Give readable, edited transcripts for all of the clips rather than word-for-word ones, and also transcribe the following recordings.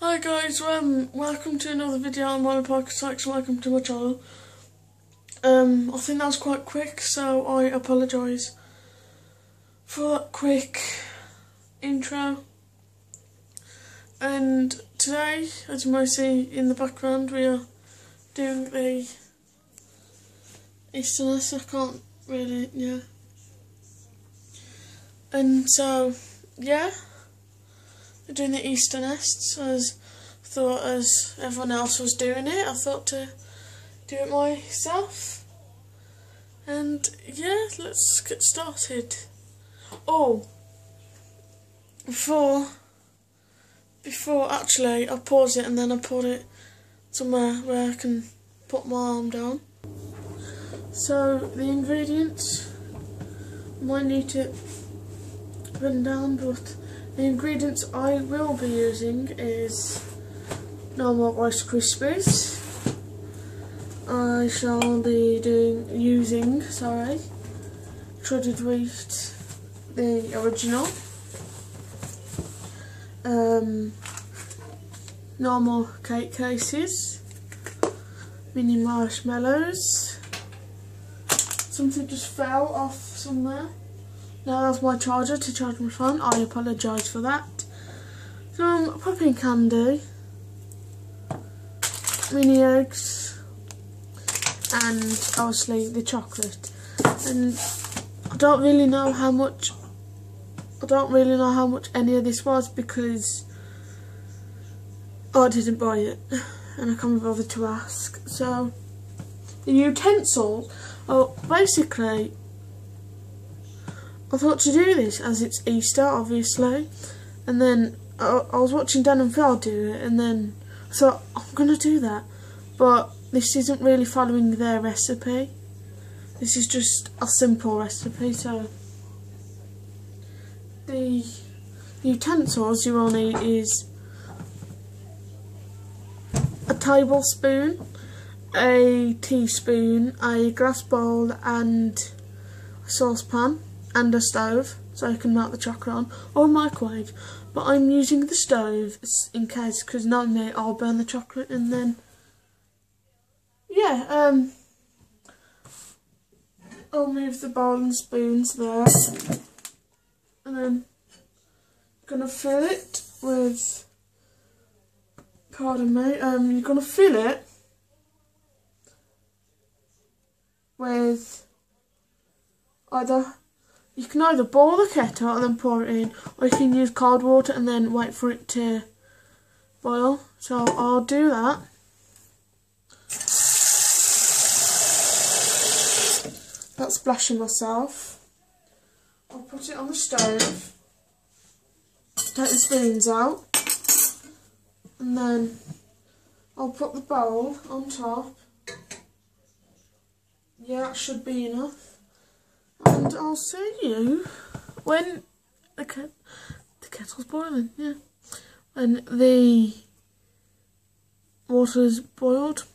Hi guys, welcome to another video on my podcast, welcome to my channel. I think that was quite quick, so I apologise for that quick intro. And today, as you might see in the background, we are doing the Easter nest. I can't really, And so, we're doing the Easter nests. As everyone else was doing it, I thought to do it myself. And yeah, let's get started. Oh, before actually, I pause it and then I put it somewhere where I can put my arm down. So the ingredients, I might need to run down, but the ingredients I will be using is normal Rice Krispies. I shall be using shredded wheat, the original. Normal cake cases, mini marshmallows. Something just fell off somewhere. Now that's my charger to charge my phone. I apologise for that. Some popping candy, mini eggs, and obviously the chocolate. And I don't really know how much any of this was because I didn't buy it and I can't be bothered to ask. So the utensils, basically I thought to do this as it's Easter, obviously, and then I was watching Dan and Phil do it, and then I thought I'm gonna do that, but this isn't really following their recipe. This is just a simple recipe. So the utensils you will need is a tablespoon, a teaspoon, a glass bowl, and a saucepan, and a stove, so I can melt the chocolate on, or a microwave. But I'm using the stove in case, because not me, I'll burn the chocolate, and then I'll move the bowl and spoons there, and then I'm gonna fill it with, you're gonna fill it with you can either boil the kettle and then pour it in, or you can use cold water and then wait for it to boil. So I'll do that. That's splashing myself. I'll put it on the stove, take the spoons out, and then I'll put the bowl on top. Yeah, that should be enough. And I'll see you when the kettle's boiling, when the water's boiled.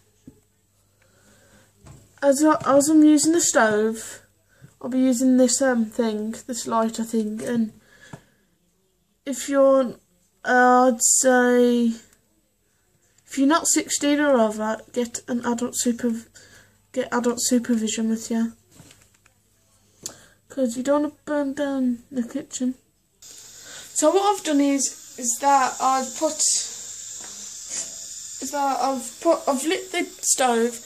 As I'm using the stove, I'll be using this this lighter thing, and if you're, I'd say, if you're not 16 or over, get adult supervision with you, because you don't want to burn down the kitchen. So what I've done is that I've lit the stove,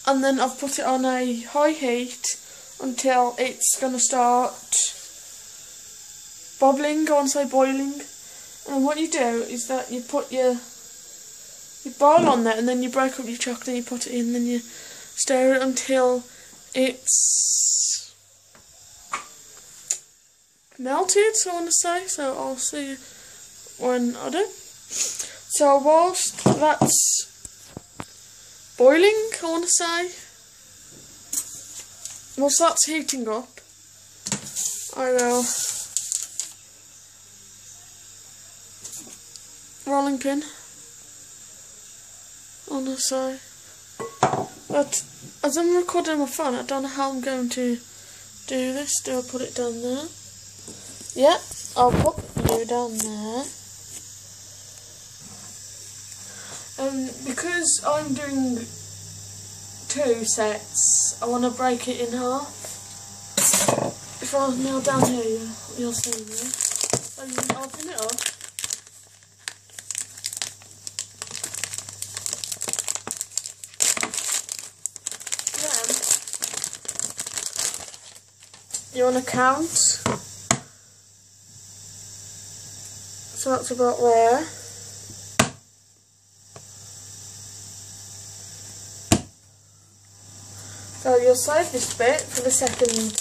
and then I've put it on a high heat until it's gonna start bubbling, I want to say boiling. And what you do is that you put your bowl on there, and then you break up your chocolate and you put it in, and then you stir it until it's melted, so I want to say. So I'll see you when I do. So whilst that's boiling, I want to say, whilst that's heating up, I will rolling pin, I want to say. But as I'm recording on my phone, I don't know how I'm going to do this. Do I put it down there? Yeah, I'll put you down there. Because I'm doing 2 sets, I want to break it in half. If I nail down here, you'll see me. So you can open it up. Then you want to count. So that's about there. So you'll save this bit for the second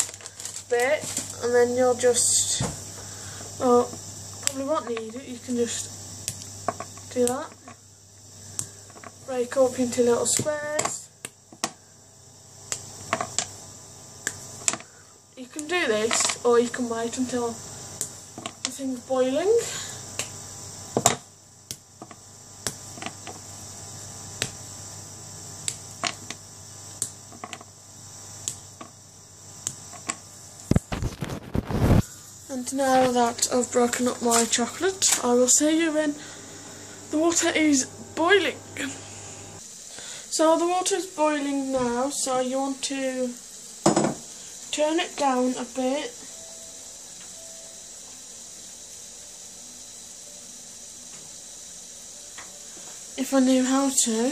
bit, and then you'll just, well, probably won't need it, you can just do that. Break up into little squares. You can do this, or you can wait until the thing's boiling. And now that I've broken up my chocolate, I will see you when the water is boiling. So the water is boiling now, so you want to turn it down a bit. If I knew how to.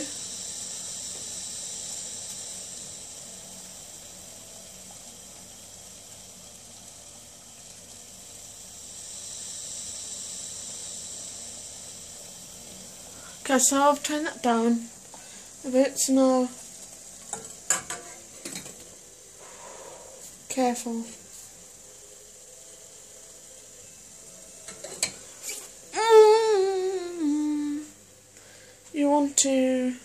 Okay, so I've turned that down a bit, so now, careful. You want to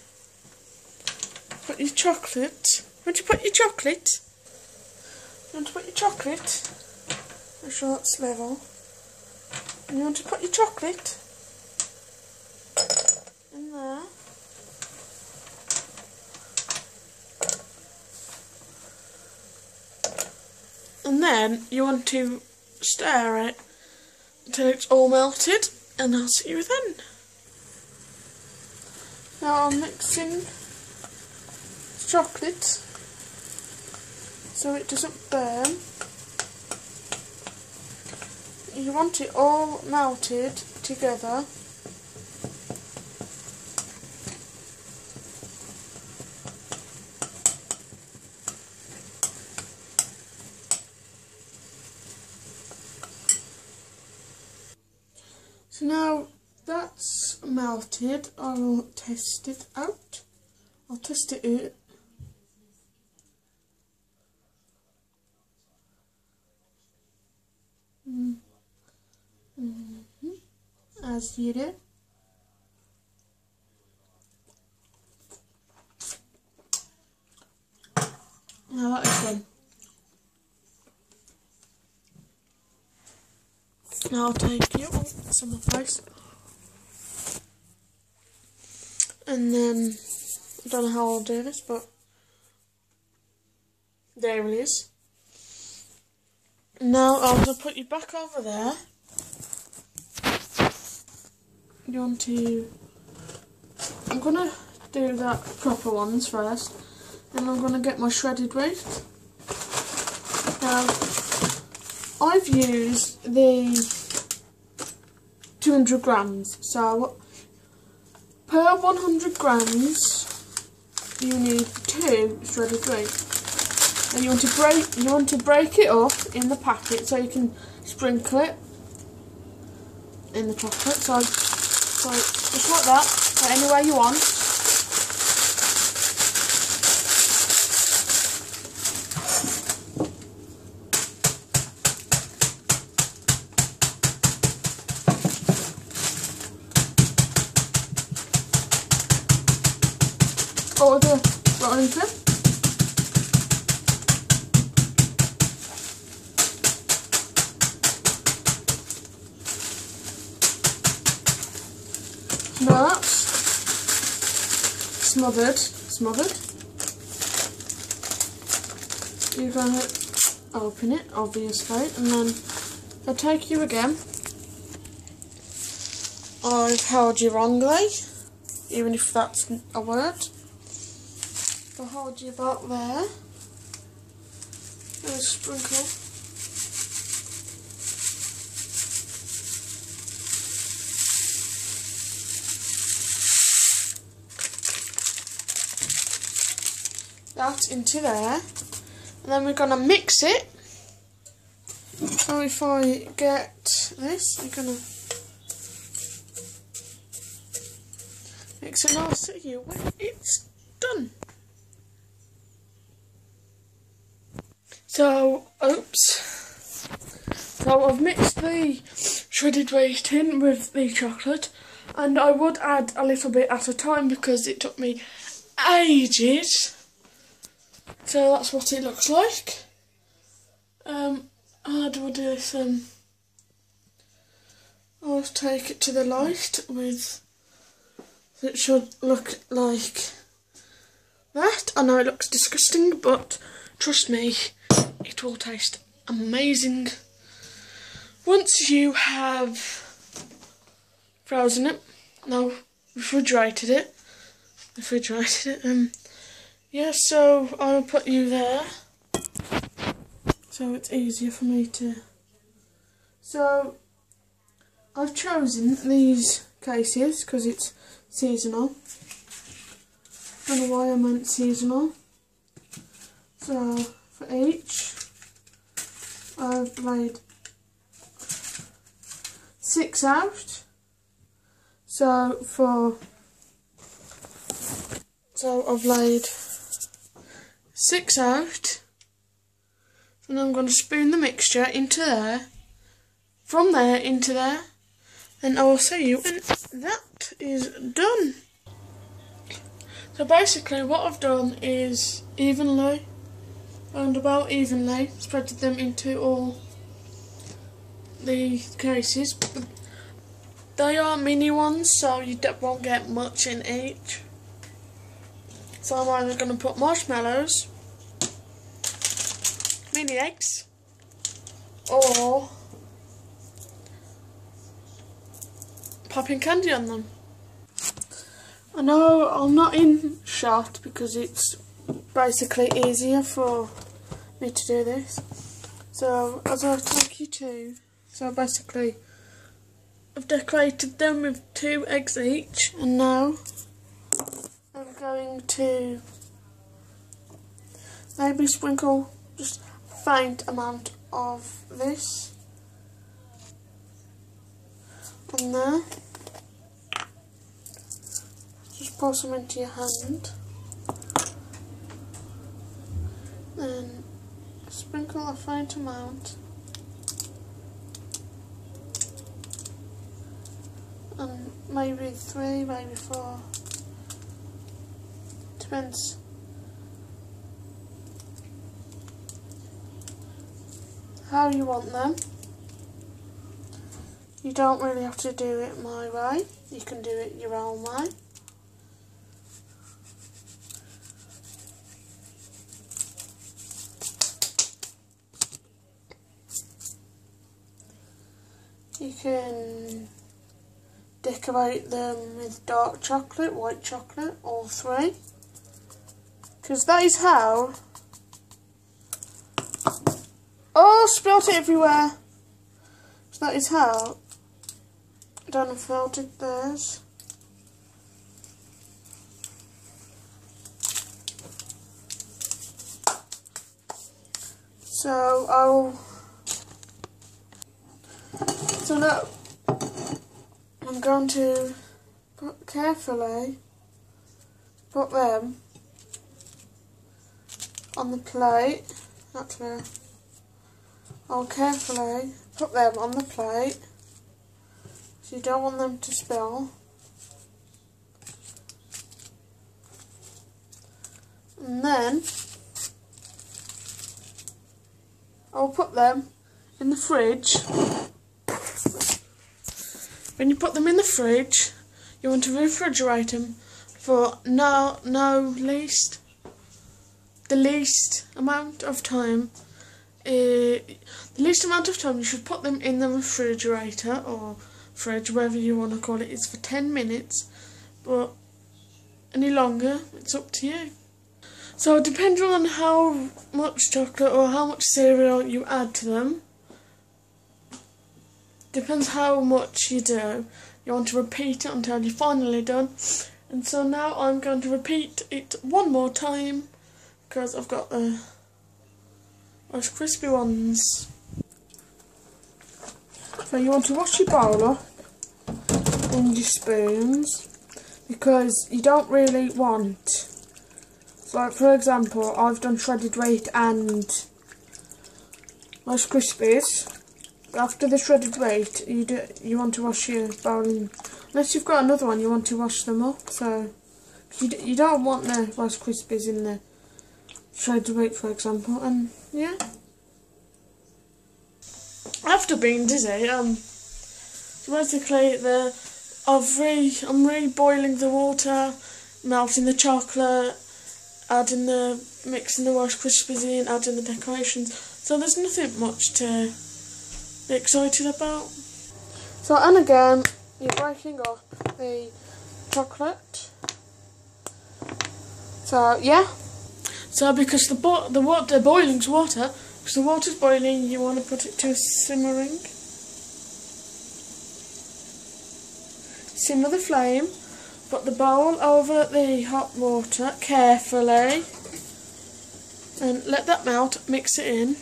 put your chocolate, want to put your chocolate, make sure that's level, and you want to put your chocolate in there. And then you want to stir it until it's all melted, and I'll see you then. Now I'm mixing chocolate so it doesn't burn. You want it all melted together. So now that's melted, I will test it out. I'll test it out. As you do. Now that is done. Now I'll take you some of place, and then I don't know how I'll do this, but there it is. Now I'll just put you back over there. You want to? I'm gonna do that proper ones first, and I'm gonna get my shredded wheat. Now I've used the 200 grams, so per 100 grams you need 2 shredded wheat. And you want to break it up in the packet so you can sprinkle it in the chocolate. So just like that, so any way you want. Or the rolling pin. Now that's smothered. You're going to open it, obviously, and then if I take you again, I've held you wrongly. even if that's a word. I'll hold you about there. And a sprinkle. That into there, and then we're going to mix it. So if I get this, I'm going to mix it, and I'll see you when it's done. So, so I've mixed the shredded wheat in with the chocolate, and I would add a little bit at a time because it took me ages. So that's what it looks like. How do I do this? I'll take it to the light with. It should look like that. I know it looks disgusting, but trust me, it will taste amazing once you have frozen it. No, refrigerated it. Yeah, so I'll put you there, so it's easier for me to. So I've chosen these cases because it's seasonal. Don't know why I meant seasonal. So for each, I've laid 6 out. So I've laid 6 out, and I'm going to spoon the mixture into there, from there into there, and I will see you when that is done. So basically what I've done is round about evenly, spread them into all the cases. They are mini ones, so you won't get much in each. So I'm either going to put marshmallows, mini eggs, or popping candy on them. I know I'm not in shot because it's basically easier for me to do this. So as I'll take you to, so basically I've decorated them with 2 eggs each, and now I'm going to maybe sprinkle just a faint amount of this on there. Just pour some into your hand, then sprinkle a faint amount, and maybe 3, maybe 4. Depends. How you want them. You don't really have to do it my way. You can do it your own way. You can decorate them with dark chocolate, white chocolate, all 3. Because that is how... Oh, spilt it everywhere! So that is how... I don't know if I did theirs. So now I'm going to carefully put them on the plate. Actually, I'll carefully put them on the plate, so you don't want them to spill. And then I'll put them in the fridge. When you put them in the fridge, you want to refrigerate them for the least amount of time. The least amount of time you should put them in the refrigerator or fridge, whatever you want to call it, is for 10 minutes. But any longer, it's up to you. So depending on how much chocolate or how much cereal you add to them, depends how much you do. You want to repeat it until you're finally done. And so now I'm going to repeat it one more time because I've got the Rice Krispie ones. So you want to wash your bowl up and your spoons, because you don't really want, so like for example, I've done shredded wheat and Rice Krispies. After the shredded wheat, you want to wash your bowl, and unless you've got another one, you want to wash them up. So you don't want the Rice Krispies in the shredded wheat, for example. And yeah, after being dizzy, so basically I'm re-boiling the water, melting the chocolate, mixing the Rice Krispies in, adding the decorations. So there's nothing much to be excited about. So, and again, you're breaking up the chocolate. So yeah. So because the boiling's water, because the water's boiling, you want to put it to simmering. Simmer the flame, put the bowl over the hot water carefully and let that melt, mix it in,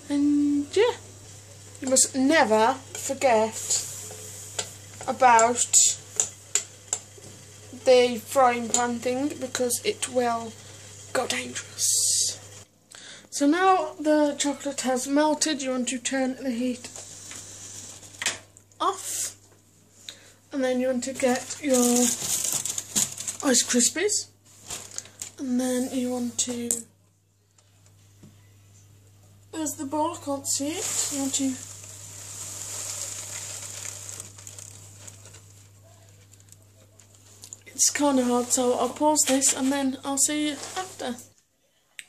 and yeah, you must never forget about the frying pan thing because it will go dangerous. So now the chocolate has melted, you want to turn the heat off. And then you want to get your Rice Krispies, and then you want to, there's the bowl, I can't see it, you want to, it's kind of hard, so I'll pause this and then I'll see you after.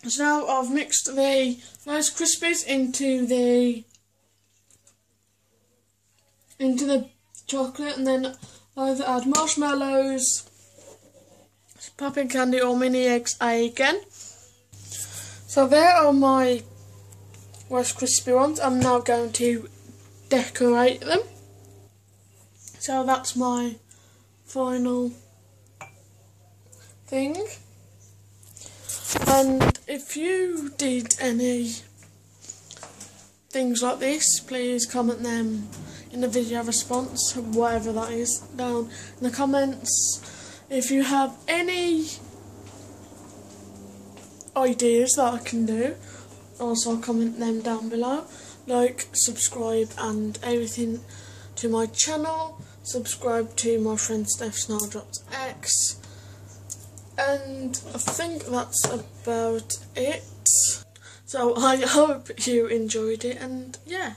So now I've mixed the Rice Krispies into the chocolate, and then either add marshmallows, popping candy or mini eggs again. So there are my Rice Krispie ones. I'm now going to decorate them. So that's my final thing. And if you did any things like this, please comment them in the video response, whatever that is, down in the comments. If you have any ideas that I can do, also comment them down below. Like, subscribe and everything to my channel. Subscribe to my friend Steph Snarldrops and I think that's about it. So I hope you enjoyed it, and yeah.